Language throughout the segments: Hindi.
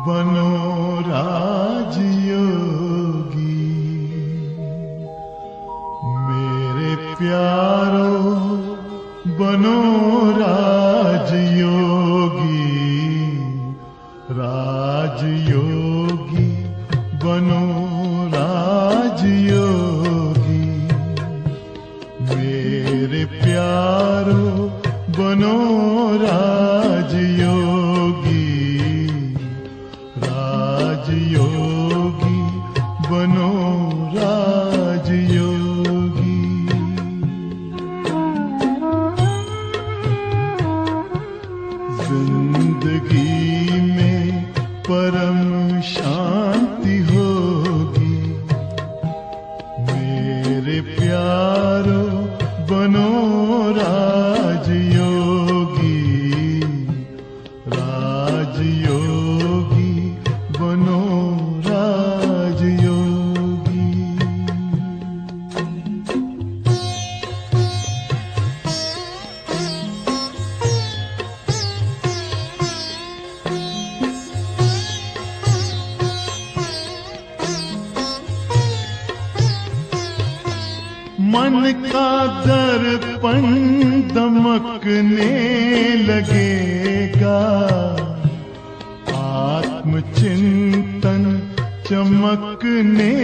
बनो राजयोगी। मेरे प्यारो बनो राजयोगी, राजयोगी बनो राजयोगी। मेरे प्यारो बनो राजयोगी, राजयोगी बनो राजयोगी। जिंदगी में परम शांति होगी। मेरे प्यारो बनो राजयोगी, राजयोगी बनो राजयोगी। मन का दर्पण दमकने लगेगा, आत्मचिंतन चमकने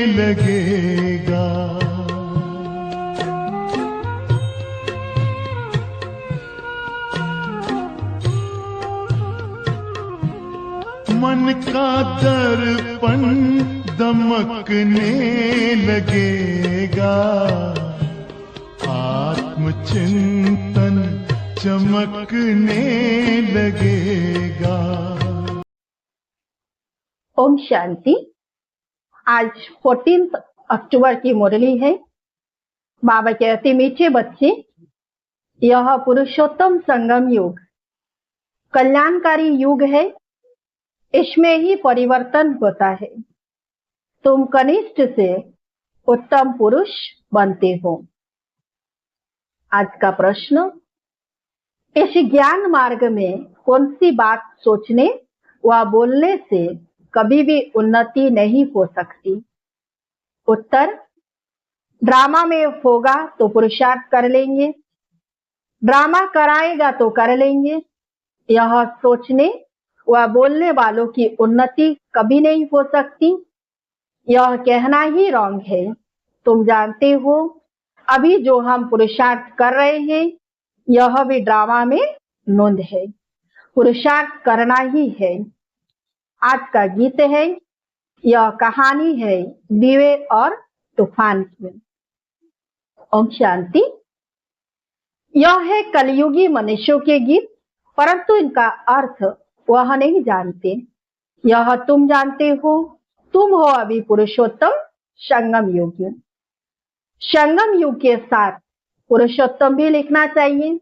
लगेगा। मन का दर्पण दमकने लगेगा, आत्मचिंतन चमकने लगेगा। ओम शांति। आज 14 अक्टूबर की मुरली है। बाबा कहते मीठे बच्चे, यह पुरुषोत्तम संगम युग कल्याणकारी युग है। इसमें ही परिवर्तन होता है। तुम कनिष्ठ से उत्तम पुरुष बनते हो। आज का प्रश्न, इस ज्ञान मार्ग में कौन सी बात सोचने व बोलने से कभी भी उन्नति नहीं हो सकती? उत्तर, ड्रामा में होगा तो पुरुषार्थ कर लेंगे, ड्रामा कराएगा तो कर लेंगे। यह सोचने व बोलने वालों की उन्नति कभी नहीं हो सकती। यह कहना ही रॉन्ग है। तुम जानते हो, अभी जो हम पुरुषार्थ कर रहे हैं यह भी ड्रामा में नोंद है। पुरुषार्थ करना ही है। आज का गीत है, यह कहानी है दीवे और तूफान की। ओम शांति। यह है कलयुगी मनुष्यों के गीत, परंतु इनका अर्थ वह नहीं जानते। यह तुम जानते हो। तुम हो अभी पुरुषोत्तम संगम युग। संगम युग के साथ पुरुषोत्तम भी लिखना चाहिए।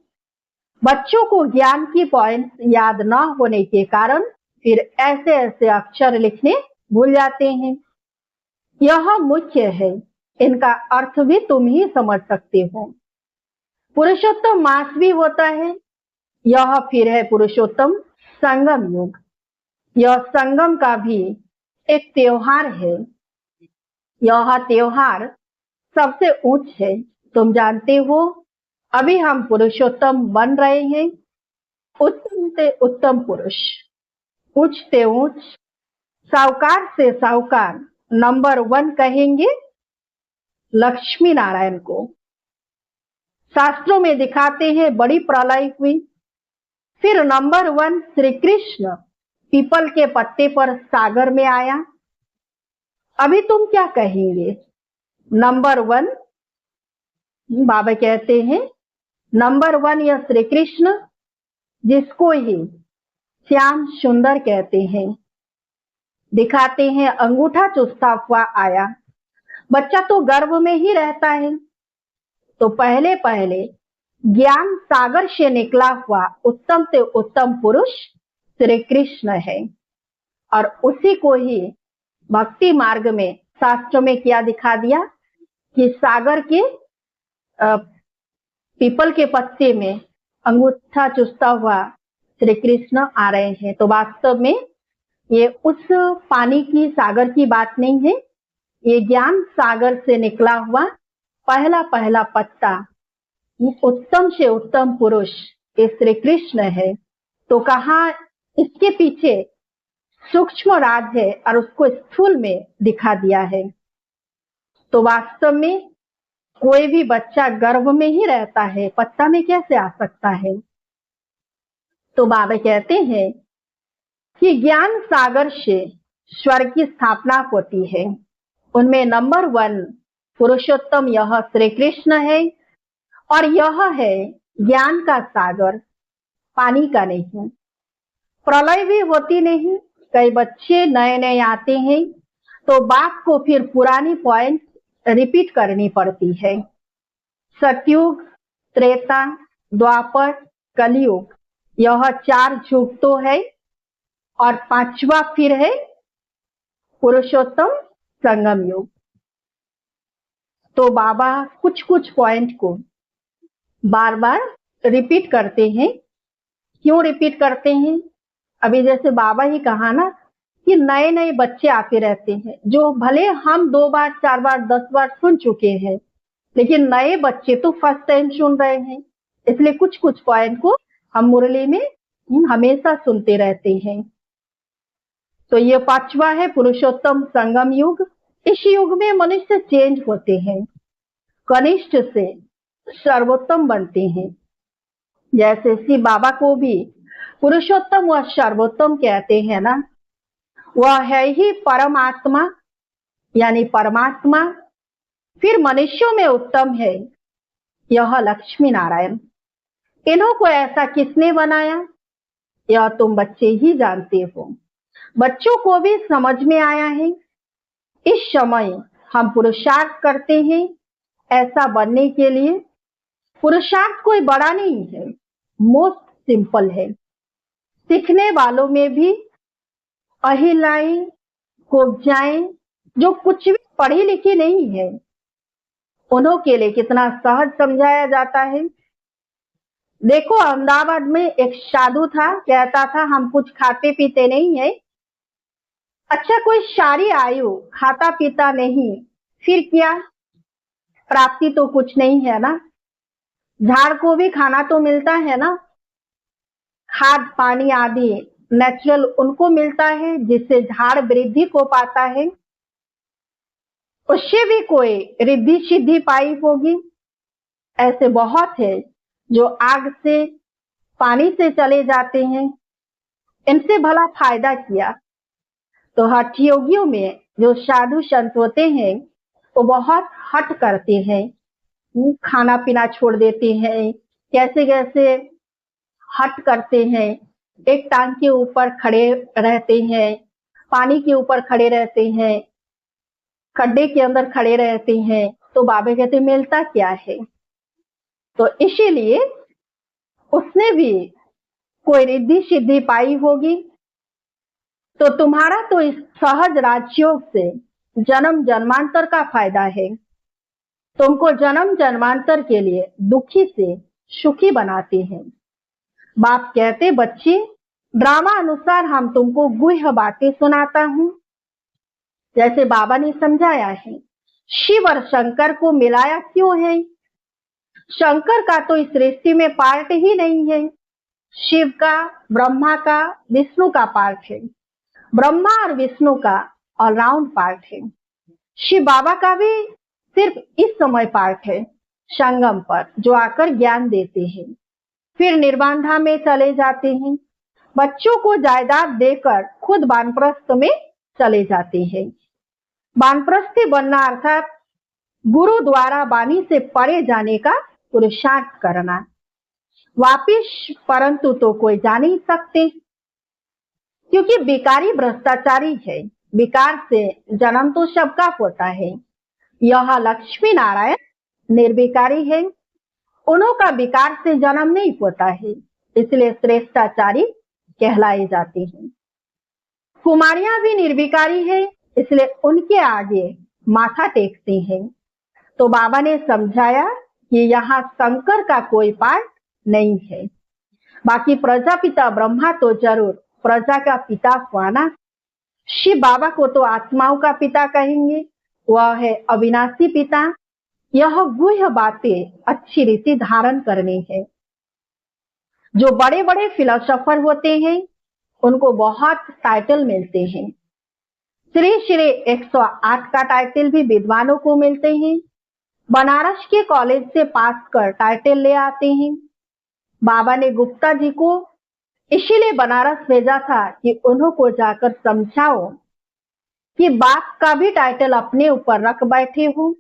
बच्चों को ज्ञान की पॉइंट्स याद न होने के कारण फिर ऐसे ऐसे अक्षर लिखने भूल जाते हैं। यह मुख्य है। इनका अर्थ भी तुम ही समझ सकते हो। पुरुषोत्तम मास भी होता है। यह फिर है पुरुषोत्तम संगम युग। यह संगम का भी एक त्योहार है। यह त्योहार सबसे उच्च है। तुम जानते हो, अभी हम पुरुषोत्तम बन रहे हैं। उत्तम से उत्तम पुरुष, उच्च से उच्च, साहूकार से साहूकार नंबर 1 कहेंगे लक्ष्मी नारायण को। शास्त्रों में दिखाते हैं बड़ी प्रलय हुई, फिर नंबर 1 श्री कृष्ण पीपल के पत्ते पर सागर में आया। अभी तुम क्या कहेंगे? नंबर 1 बाबा कहते हैं, नंबर 1 यह श्री कृष्ण, जिसको ही श्याम सुंदर कहते हैं। दिखाते हैं अंगूठा चूसता हुआ आया। बच्चा तो गर्भ में ही रहता है, तो पहले पहले ज्ञान सागर से निकला हुआ उत्तम से उत्तम पुरुष श्री कृष्ण है। और उसी को ही भक्ति मार्ग में शास्त्र में क्या दिखा दिया कि सागर के पीपल के पत्ते में अंगूठा चूसता हुआ श्री कृष्ण आ रहे हैं। तो वास्तव में ये उस पानी की सागर की बात नहीं है, ये ज्ञान सागर से निकला हुआ पहला पहला पत्ता उत्तम से उत्तम पुरुष ये श्री कृष्ण है। तो कहा इसके पीछे सूक्ष्म राज है और उसको स्थूल में दिखा दिया है। तो वास्तव में कोई भी बच्चा गर्भ में ही रहता है, पत्ता में कैसे आ सकता है? तो बाबा कहते हैं कि ज्ञान सागर से स्वर्ग की स्थापना होती है। उनमें नंबर 1 पुरुषोत्तम यह श्री कृष्ण है और यह है ज्ञान का सागर, पानी का नहीं। प्रलय भी होती नहीं। कई बच्चे नए नए आते हैं तो बाप को फिर पुरानी पॉइंट रिपीट करनी पड़ती है। सतयुग, त्रेता, द्वापर, कलयुग, यह 4 युग तो है और 5वां फिर है पुरुषोत्तम संगम युग। तो बाबा कुछ कुछ पॉइंट को बार बार रिपीट करते हैं। क्यों रिपीट करते हैं? अभी जैसे बाबा ही कहा ना कि नए नए बच्चे आते रहते हैं, जो भले हम 2 बार 4 बार 10 बार सुन चुके हैं, लेकिन नए बच्चे तो फर्स्ट टाइम सुन रहे हैं। इसलिए कुछ कुछ पॉइंट को हम मुरली में हमेशा सुनते रहते हैं। तो ये 5वां है पुरुषोत्तम संगम युग। इस युग में मनुष्य चेंज होते हैं, कनिष्ठ से सर्वोत्तम बनते हैं। जैसे शिव बाबा को भी पुरुषोत्तम व सर्वोत्तम कहते हैं ना, वह है ही परमात्मा यानी परमात्मा। फिर मनुष्यों में उत्तम है यह लक्ष्मी नारायण। इन्हों को ऐसा किसने बनाया, यह तुम बच्चे ही जानते हो। बच्चों को भी समझ में आया है। इस समय हम पुरुषार्थ करते हैं ऐसा बनने के लिए। पुरुषार्थ कोई बड़ा नहीं है, मोस्ट सिंपल है। सीखने वालों में भी अहिलाएं, कुब्जाएं जो कुछ भी पढ़ी लिखी नहीं है, उन्हों के लिए कितना सहज समझाया जाता है। देखो अहमदाबाद में एक साधु था, कहता था हम कुछ खाते पीते नहीं है। अच्छा, कोई सारी आयु खाता पीता नहीं, फिर क्या प्राप्ति तो कुछ नहीं है ना। झाड़ को भी खाना तो मिलता है ना, खाद पानी आदि नेचुरल उनको मिलता है जिससे झाड़ वृद्धि को पाता है। उससे भी कोई रिद्धि सिद्धि पाई होगी। ऐसे बहुत है जो आग से पानी से चले जाते हैं, इनसे भला फायदा किया। तो हठ योगियों में जो साधु संत होते हैं वो बहुत हट करते हैं, खाना पीना छोड़ देते हैं, कैसे कैसे हट करते हैं। एक टांग के ऊपर खड़े रहते हैं, पानी के ऊपर खड़े रहते हैं, खड्डे के अंदर खड़े रहते हैं। तो बाबा कहते मिलता क्या है? तो इसीलिए उसने भी कोई रिद्धि सिद्धि पाई होगी। तो तुम्हारा तो इस सहज राजयोग से जन्म जन्मांतर का फायदा है। तुमको जन्म जन्मांतर के लिए दुखी से सुखी बनाते हैं। बाप कहते बच्चे ड्रामा अनुसार हम तुमको गुह्य बातें सुनाता हूँ। जैसे बाबा ने समझाया है, शिव और शंकर को मिलाया क्यों है? शंकर का तो इस सृष्टि में पार्ट ही नहीं है। शिव का, ब्रह्मा का, विष्णु का पार्ट है। ब्रह्मा और विष्णु का ऑलराउंड पार्ट है। शिव बाबा का भी सिर्फ इस समय पार्ट है संगम पर, जो आकर ज्ञान देते हैं, फिर निर्वाण धाम में चले जाते हैं। बच्चों को जायदाद देकर खुद वानप्रस्थ में चले जाते हैं। वानप्रस्थी बनना अर्थात गुरु द्वारा वाणी से परे जाने का पुरुषार्थ करना। वापिस परंतु तो कोई जा नहीं सकते, क्योंकि विकारी भ्रष्टाचारी है। विकार से जन्म तो सबका होता है। यह लक्ष्मी नारायण निर्विकारी है, उन्हों का विकार से जन्म नहीं होता है, इसलिए श्रेष्ठाचारी कहलाए जाते हैं। कुमारियां भी निर्विकारी है, इसलिए उनके आगे माथा टेकते हैं। तो बाबा ने समझाया कि यहाँ शंकर का कोई पार्ट नहीं है। बाकी प्रजापिता ब्रह्मा तो जरूर प्रजा का पिता हुआ ना, शिव बाबा को तो आत्माओं का पिता कहेंगे, वह है अविनाशी पिता। यह गुह्य बातें अच्छी रीति धारण करनी है। जो बड़े बड़े फिलोसोफर होते हैं उनको बहुत टाइटल मिलते हैं। श्री श्री 108 का टाइटल भी विद्वानों को मिलते हैं। बनारस के कॉलेज से पास कर टाइटल ले आते हैं। बाबा ने गुप्ता जी को इसीलिए बनारस भेजा था कि उन्हों को जाकर समझाओ कि बाप का भी टाइटल अपने ऊपर रख बैठे हो।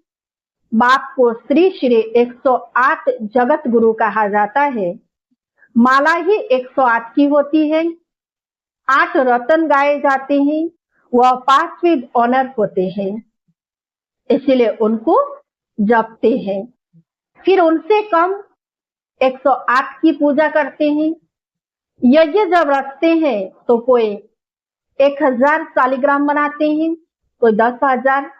बाप को श्री श्री 108 जगत गुरु कहा जाता है। माला ही 108 की होती है। 8 रत्न गाए जाते हैं, वह पास विद ऑनर होते हैं, इसलिए उनको जपते हैं। फिर उनसे कम 108 की पूजा करते हैं। यज्ञ जब रखते हैं तो कोई 1000 शालिग्राम बनाते हैं, कोई 10,000,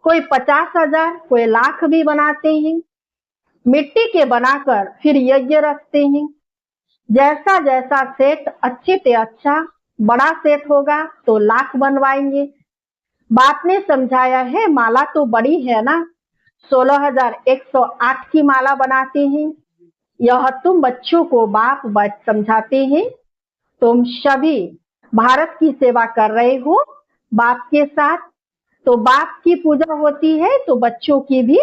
कोई 50,000, कोई लाख भी बनाते हैं। मिट्टी के बनाकर फिर यज्ञ रखते हैं। जैसा जैसा सेट अच्छे से अच्छा बड़ा सेट होगा तो लाख बनवाएंगे। बाप ने समझाया है माला तो बड़ी है ना, 16,108 की माला बनाते हैं। यह तुम बच्चों को बाप समझाते हैं। तुम सभी भारत की सेवा कर रहे हो बाप के साथ, तो बाप की पूजा होती है तो बच्चों की भी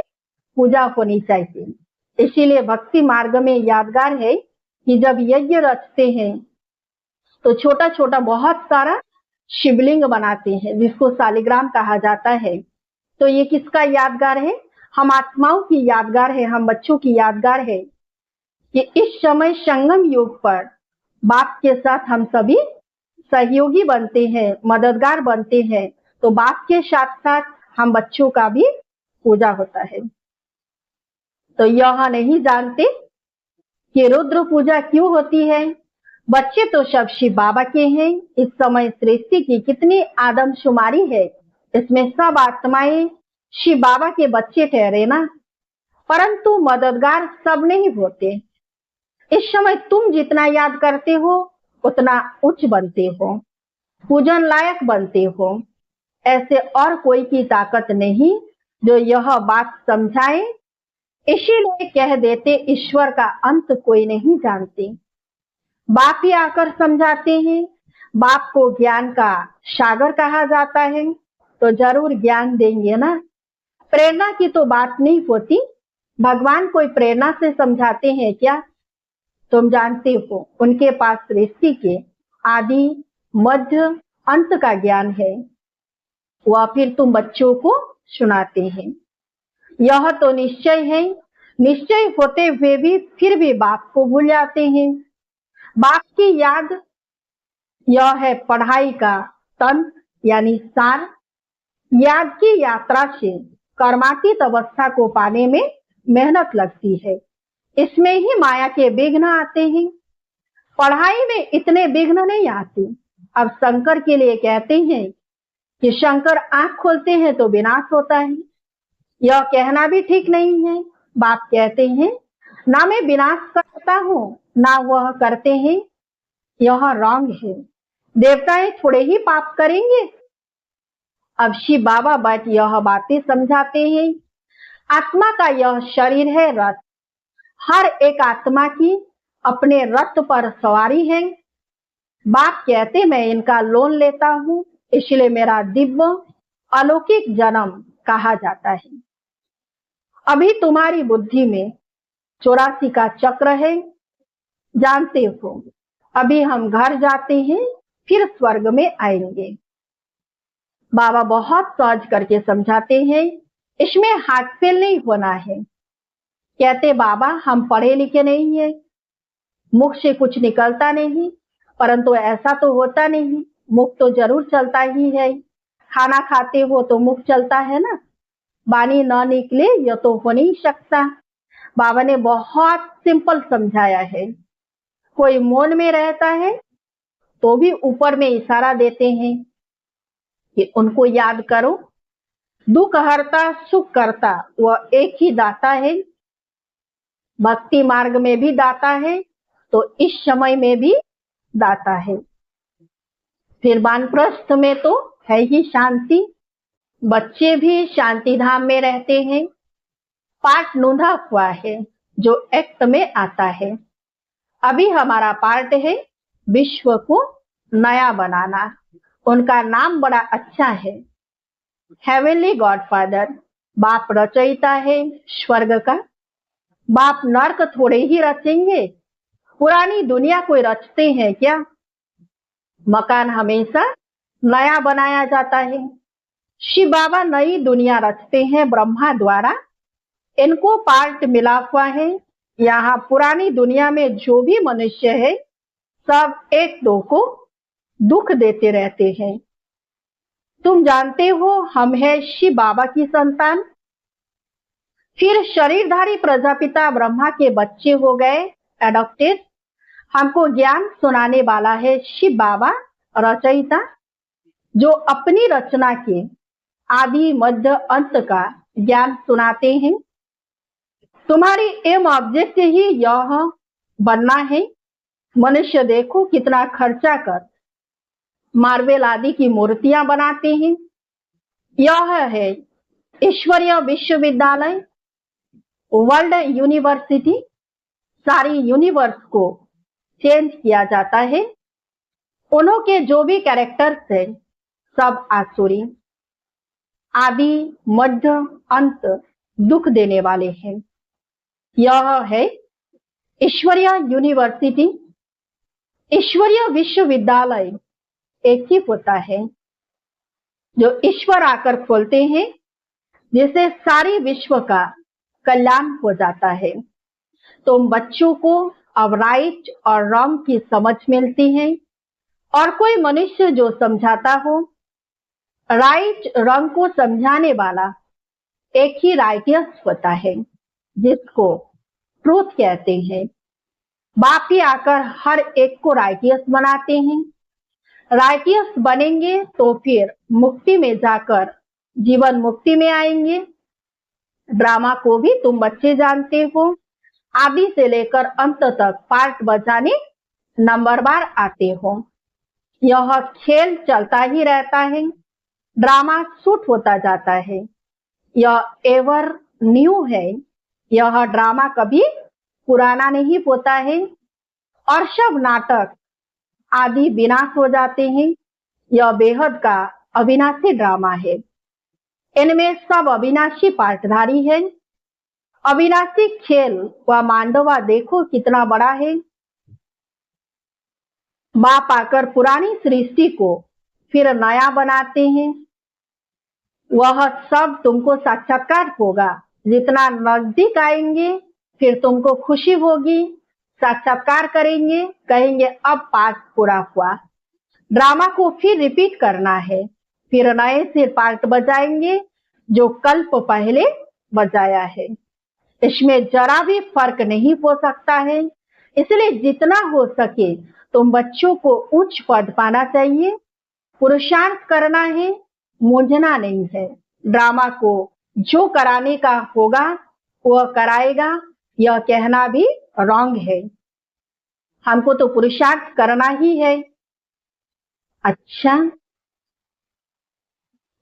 पूजा होनी चाहिए। इसीलिए भक्ति मार्ग में यादगार है कि जब यज्ञ रचते हैं तो छोटा छोटा बहुत सारा शिवलिंग बनाते हैं जिसको शालिग्राम कहा जाता है। तो ये किसका यादगार है? हम आत्माओं की यादगार है, हम बच्चों की यादगार है कि इस समय संगम युग पर बाप के साथ हम सभी सहयोगी बनते हैं, मददगार बनते हैं। तो बाप के साथ साथ हम बच्चों का भी पूजा होता है। तो यह नहीं जानते कि रुद्र पूजा क्यों होती है। बच्चे तो सब शिव बाबा के हैं। इस समय सृष्टि की कितनी आदमशुमारी है, इसमें सब आत्माएं शिव बाबा के बच्चे ठहरे ना, परंतु मददगार सब नहीं होते। इस समय तुम जितना याद करते हो उतना उच्च बनते हो, पूजन लायक बनते हो। ऐसे और कोई की ताकत नहीं जो यह बात समझाए। इसीलिए कह देते ईश्वर का अंत कोई नहीं जानते। बाप ही आकर समझाते हैं। बाप को ज्ञान का सागर कहा जाता है, तो जरूर ज्ञान देंगे ना। प्रेरणा की तो बात नहीं होती। भगवान कोई प्रेरणा से समझाते हैं क्या? तुम जानते हो उनके पास सृष्टि के आदि मध्य अंत का ज्ञान है, वह फिर तुम बच्चों को सुनाते हैं। यह तो निश्चय है, निश्चय होते हुए भी फिर भी बाप को भूल जाते हैं। बाप की याद यह है पढ़ाई का तंत्र यानी सार। याद की यात्रा से कर्मातीत अवस्था को पाने में मेहनत लगती है। इसमें ही माया के विघ्न आते हैं। पढ़ाई में इतने विघ्न नहीं आते। अब शंकर के लिए कहते हैं कि शंकर आंख खोलते हैं तो विनाश होता है। यह कहना भी ठीक नहीं है। बाप कहते हैं ना मैं विनाश करता हूँ ना वह करते हैं, यह रॉन्ग है। देवताएं थोड़े ही पाप करेंगे। अब शिव बाबा बैठ यह बातें समझाते हैं। आत्मा का यह शरीर है रथ। हर एक आत्मा की अपने रथ पर सवारी है। बाप कहते मैं इनका लोन लेता हूँ, इसलिए मेरा दिव्य अलौकिक जन्म कहा जाता है। अभी तुम्हारी बुद्धि में 84 का चक्र है, जानते हो। अभी हम घर जाते हैं फिर स्वर्ग में आएंगे। बाबा बहुत सहज करके समझाते हैं, इसमें हाथ फेल नहीं होना है। कहते बाबा हम पढ़े लिखे नहीं है, मुख से कुछ निकलता नहीं, परंतु ऐसा तो होता नहीं, मुख तो जरूर चलता ही है। खाना खाते हो तो मुख चलता है ना, वाणी न निकले यह तो हो नहीं सकता। बाबा ने बहुत सिंपल समझाया है। कोई मौन में रहता है तो भी ऊपर में इशारा देते हैं कि उनको याद करो। दुख हरता सुख करता वह एक ही दाता है। भक्ति मार्ग में भी दाता है तो इस समय में भी दाता है। फिर वानप्रस्थ में तो है ही शांति। बच्चे भी शांति धाम में रहते हैं। पार्ट नूंधा हुआ है जो एक्ट में आता है। अभी हमारा पार्ट है विश्व को नया बनाना। उनका नाम बड़ा अच्छा है, हेवनली गॉडफादर। बाप रचयिता है स्वर्ग का। बाप नर्क थोड़े ही रचेंगे, पुरानी दुनिया कोई रचते हैं क्या? मकान हमेशा नया बनाया जाता है। शिव बाबा नई दुनिया रचते हैं ब्रह्मा द्वारा। इनको पार्ट मिला हुआ है। यहाँ पुरानी दुनिया में जो भी मनुष्य है सब एक दो को दुख देते रहते हैं। तुम जानते हो हम है शिव बाबा की संतान। फिर शरीरधारी प्रजापिता ब्रह्मा के बच्चे हो गए, एडॉप्टेड। हमको ज्ञान सुनाने वाला है शिव बाबा रचयिता, जो अपनी रचना के आदि मध्य अंत का ज्ञान सुनाते हैं। तुम्हारी एम ऑब्जेक्ट ही यह बनना है। मनुष्य देखो कितना खर्चा कर मार्बल आदि की मूर्तियां बनाते हैं। यह है ईश्वरीय विश्वविद्यालय, वर्ल्ड यूनिवर्सिटी। सारी यूनिवर्स को चेंज किया जाता है। उन्होंने जो भी कैरेक्टर्स है सब आसुरी, आदि मध्य अंत दुख देने वाले हैं। यह है ईश्वरीय यूनिवर्सिटी। ईश्वरीय विश्वविद्यालय एक ही होता है जो ईश्वर आकर खोलते हैं, जिससे सारी विश्व का कल्याण हो जाता है। तुम बच्चों को अब राइट और रॉन्ग की समझ मिलती है, और कोई मनुष्य जो समझाता हो, राइट रॉन्ग को समझाने वाला एक ही राइटियस होता है, जिसको ट्रूथ कहते हैं। बाप ही आकर हर एक को राइटियस बनाते हैं। राइटियस बनेंगे तो फिर मुक्ति में जाकर जीवन मुक्ति में आएंगे। ड्रामा को भी तुम बच्चे जानते हो, आदि से लेकर अंत तक पार्ट बजाने नंबरवार आते हो। यह खेल चलता ही रहता है, ड्रामा शूट होता जाता है। यह एवर न्यू है। यह ड्रामा कभी पुराना नहीं होता है, और सब नाटक आदि विनाश हो जाते हैं। यह बेहद का अविनाशी ड्रामा है। इनमें सब अविनाशी पार्टधारी है। अविनाशी खेल व मांडवा देखो कितना बड़ा है। बाप आकर पुरानी सृष्टि को फिर नया बनाते हैं। वह सब तुमको साक्षात्कार होगा। जितना नजदीक आएंगे फिर तुमको खुशी होगी। साक्षात्कार करेंगे, कहेंगे अब पार्ट पूरा हुआ। ड्रामा को फिर रिपीट करना है, फिर नए से पार्ट बजाएंगे जो कल्प पहले बजाया है। इसमें जरा भी फर्क नहीं हो सकता है। इसलिए जितना हो सके तुम बच्चों को उच्च पद पाना चाहिए, पुरुषार्थ करना है, मूंझना नहीं है। ड्रामा को जो कराने का होगा वह कराएगा, यह कहना भी रॉन्ग है। हमको तो पुरुषार्थ करना ही है। अच्छा,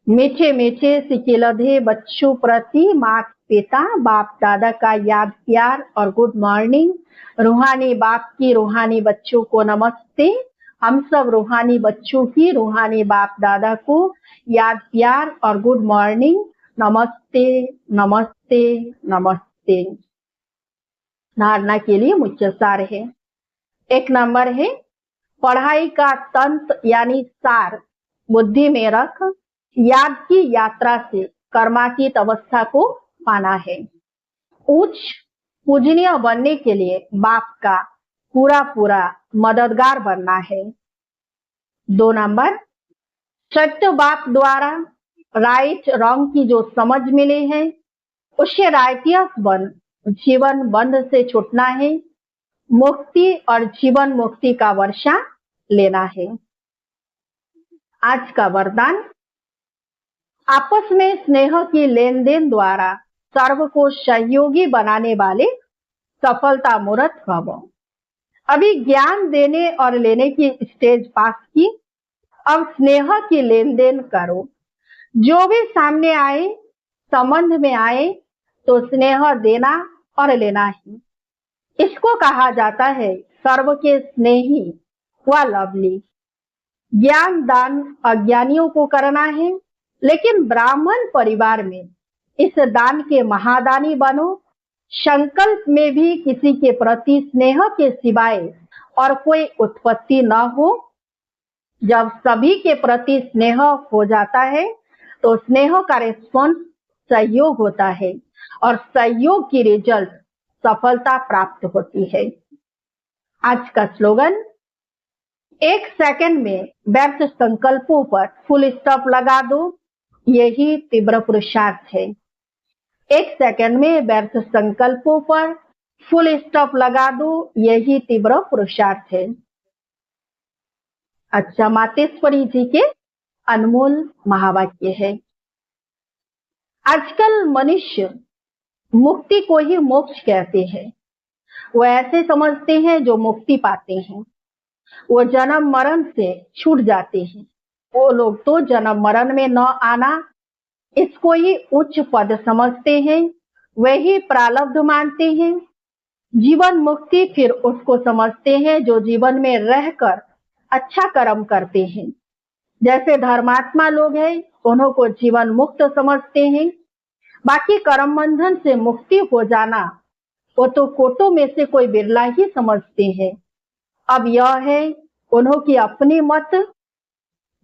मीठे मीठे सिकिलधे बच्चों प्रति माता पिता बाप दादा का याद प्यार और गुड मॉर्निंग। रूहानी बाप की रूहानी बच्चों को नमस्ते। हम सब रूहानी बच्चों की रूहानी बाप दादा को याद प्यार और गुड मॉर्निंग। नमस्ते नमस्ते नमस्ते। धारणा के लिए मुख्य सार है। 1 नंबर है पढ़ाई का तंत्र यानी सार बुद्धि में रख याद की यात्रा से कर्मातीत अवस्था को पाना है। उच्च पूजनीय बनने के लिए बाप का पूरा पूरा मददगार बनना है। 2 नंबर सत्य बाप द्वारा राइट रॉन्ग की जो समझ मिले हैं उससे राइटियस बन जीवन बंध से छूटना है। मुक्ति और जीवन मुक्ति का वर्षा लेना है। आज का वरदान, आपस में स्नेह की लेन देन द्वारा सर्व को सहयोगी बनाने वाले सफलता मूर्त भव। अभी ज्ञान देने और लेने की स्टेज पास की, अब स्नेह की लेन देन करो। जो भी सामने आए, संबंध में आए, तो स्नेह देना और लेना ही। इसको कहा जाता है सर्व के स्नेही व लवली। ज्ञान दान अज्ञानियों को करना है, लेकिन ब्राह्मण परिवार में इस दान के महादानी बनो। संकल्प में भी किसी के प्रति स्नेह के सिवाय और कोई उत्पत्ति न हो। जब सभी के प्रति स्नेह हो जाता है तो स्नेह का रिस्पॉन्स सहयोग होता है और सहयोग की रिजल्ट सफलता प्राप्त होती है। आज का स्लोगन, 1 सेकंड में व्यर्थ संकल्पों पर फुल स्टॉप लगा दो, यही तीव्र पुरुषार्थ है। 1 सेकंड में व्यर्थ संकल्पों पर फुल स्टॉप लगा दो, यही तीव्र पुरुषार्थ है। अच्छा, मातेश्वरी जी के अनमोल महावाक्य है। आजकल मनुष्य मुक्ति को ही मोक्ष कहते हैं। वो ऐसे समझते हैं जो मुक्ति पाते हैं, वो जन्म मरण से छूट जाते हैं। वो लोग तो जन्म मरण में न आना, इसको ही उच्च पद समझते हैं, वही प्रारब्ध मानते हैं। जीवन मुक्ति फिर उसको समझते हैं जो जीवन में रहकर अच्छा कर्म करते हैं। जैसे धर्मात्मा लोग हैं, उन्हों को जीवन मुक्त समझते हैं। बाकी कर्म बंधन से मुक्ति हो जाना, वो तो कोटों में से कोई बिरला ही समझते हैं। अब यह है उन्हों की अपनी मत,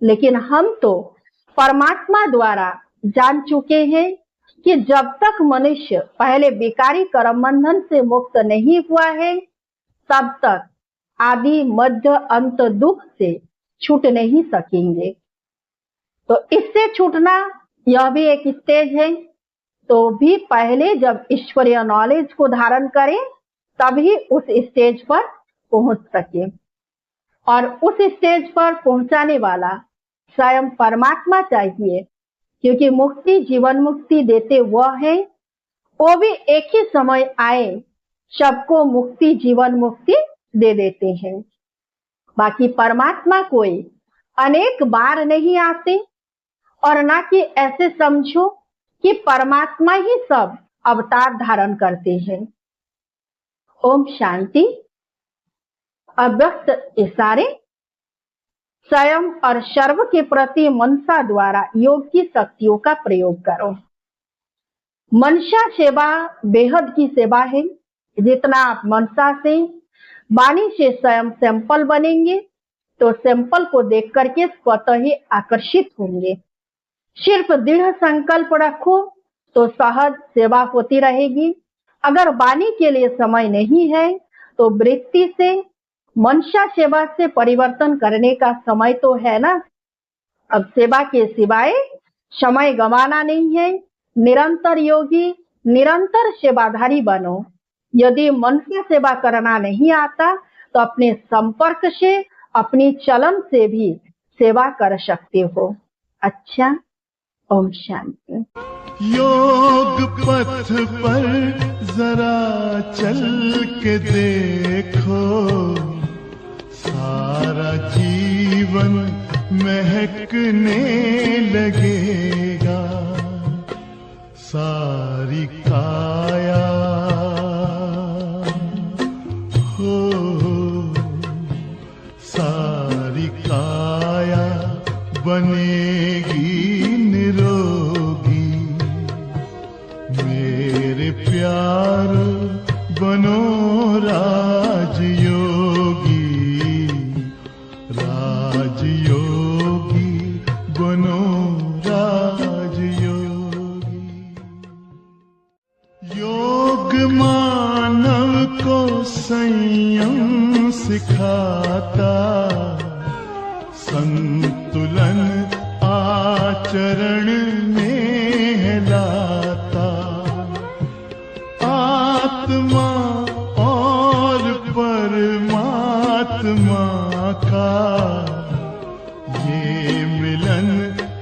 लेकिन हम तो परमात्मा द्वारा जान चुके हैं कि जब तक मनुष्य पहले विकारी कर्म बंधन से मुक्त नहीं हुआ है, तब तक आदि मध्य अंत दुख से छूट नहीं सकेंगे। तो इससे छूटना यह भी एक स्टेज है। तो भी पहले जब ईश्वरीय नॉलेज को धारण करें, तभी उस स्टेज पर पहुंच सके। और उस स्टेज पर पहुंचाने वाला स्वयं परमात्मा चाहिए, क्योंकि मुक्ति जीवन मुक्ति देते वह है। वो भी एक ही समय आए सबको मुक्ति जीवन मुक्ति दे देते हैं। बाकी परमात्मा कोई अनेक बार नहीं आते, और ना कि ऐसे समझो कि परमात्मा ही सब अवतार धारण करते हैं। ओम शांति। अव्यक्त इशारे स्वयं और सर्व के प्रति मनसा द्वारा योग की शक्तियों का प्रयोग करो। मनसा सेवा बेहद की सेवा है। जितना आप मनसा से वाणी से स्वयं सैंपल बनेंगे, तो सैंपल को देख करके स्वतः ही आकर्षित होंगे। सिर्फ दृढ़ संकल्प रखो तो सहज सेवा होती रहेगी। अगर वाणी के लिए समय नहीं है, तो वृत्ति से मनसा सेवा से परिवर्तन करने का समय तो है ना। अब सेवा के सिवाय समय गंवाना नहीं है। निरंतर योगी, निरंतर सेवाधारी बनो। यदि मन से सेवा करना नहीं आता, तो अपने संपर्क से, अपनी चलन से भी सेवा कर सकते हो। अच्छा, ओम शांति। योग पथ पर जरा चल के देखो, सारा जीवन महकने लगेगा। सारी काया हो, सारी काया बनेगी निरोगी। मेरे प्यार बनो राजयोगी, राजयोगी बनो राजयोगी। योग मानव को संयम सिखाता, संतुलन आचरण में लाता। आत्मा और परमात्मा का ये मिलन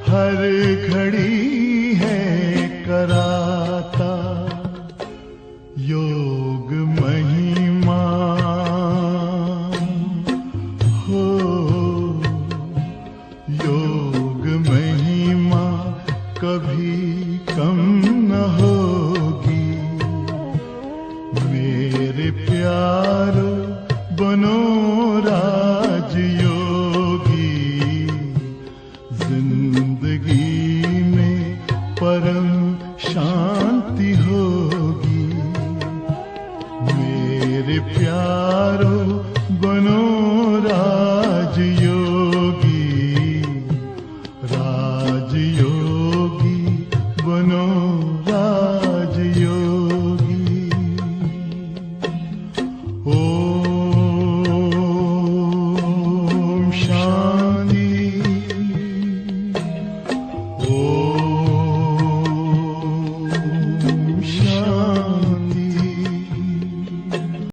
हर घड़ी है कराता। योग महिमा हो, कभी